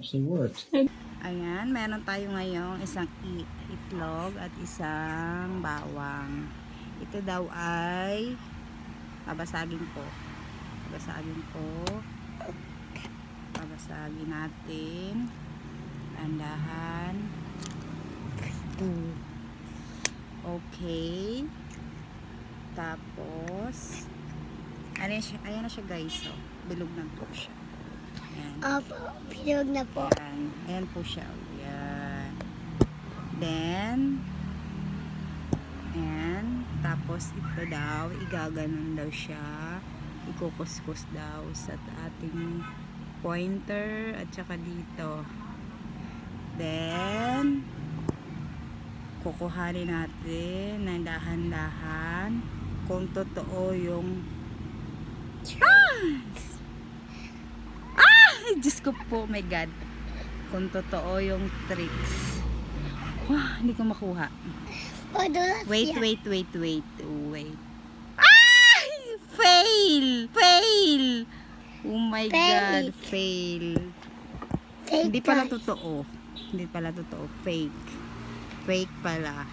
actually worked. Ayan, meron tayo ngayong isang itlog at isang bawang. Ito daw ay babasagin ko. Babasagin natin. Tandahan. Okay. Tapos, ayan na siya guys. So, bilog na po siya. Ayan. Opo, bilog na po. Ayan po siya. Ayan. Then, ayan. Tapos, ito daw, igaganon daw siya. Ikukuskus daw sa ating pointer at saka dito. Then, kukuhanin natin ng dahan-dahan kung totoo yung Diyos ko po, my God, kung totoo yung tricks. Wow, hindi ko makuha. Wait. Fail! Oh my God, fail. Hindi pala totoo. Fake pala.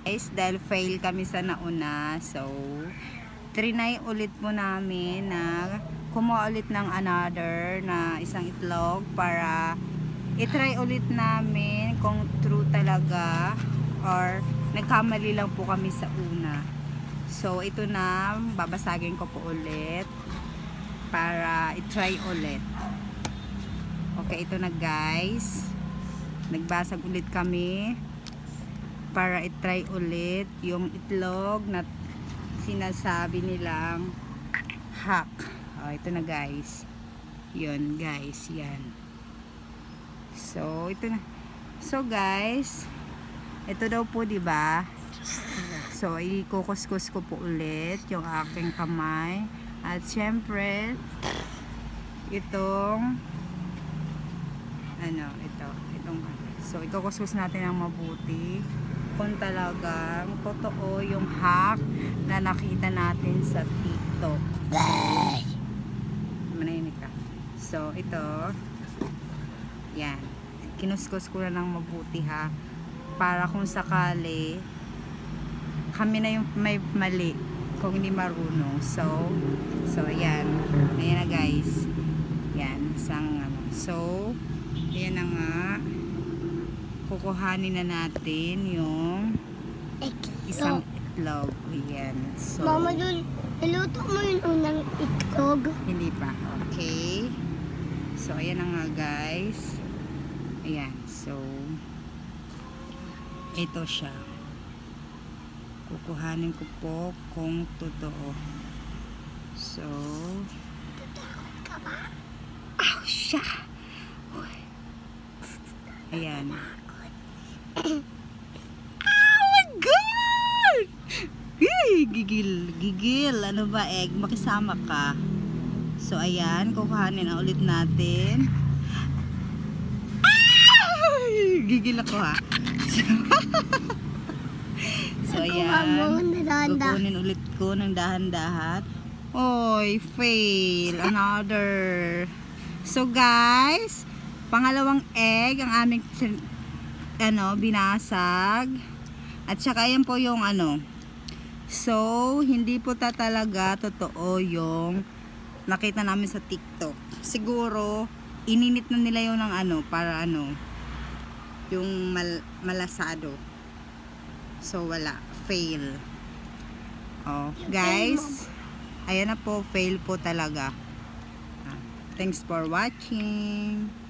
Guys, dahil fail kami sa nauna, so trinay ulit po namin na kumuha ulit ng another na isang itlog para itry ulit namin kung true talaga or nagkamali lang po kami sa una. So ito na, babasagin ko po ulit para itry ulit. Okay, ito na guys, nagbasag ulit kami para itry ulit yung itlog na sinasabi nilang hack. Ito na guys, yun guys, yan. So ito na. So guys, ito daw po, diba? So ikukuskus ko po ulit yung aking kamay at syempre itong so ikukuskus natin ng mabuti kung talagang totoo yung hack na nakita natin sa TikTok. Manahimik ka. So ito, yan, kinuskus ko na ng mabuti ha, para kung sakali kami na yung may mali kung hindi marunong. So ayan na guys, yan, so ayan na nga, kukuhanin na natin yung isang itlog. Ayan. So, Mama, niluto mo yung unang itlog? hindi pa. Okay. So, ayan na nga guys. Ayan. So, ito siya. Kukuhanin ko po kung totoo. So, Ka ba? siya. Ayan. Oh my God! Gigil. Ano ba, egg? Makisama ka. So, ayan. Kukuhanin na ulit natin. Gigil ako ha. So, ayan. Kukunin ulit ko ng dahan-dahan. Oy, fail. Another. So, guys, pangalawang egg ang aming binasag. At saka yan po yung so hindi po talaga totoo yung nakita namin sa TikTok. Siguro ininit na nila yung ng para yung malasado. So wala, fail. Guys, ayan na po, fail po talaga. Thanks for watching.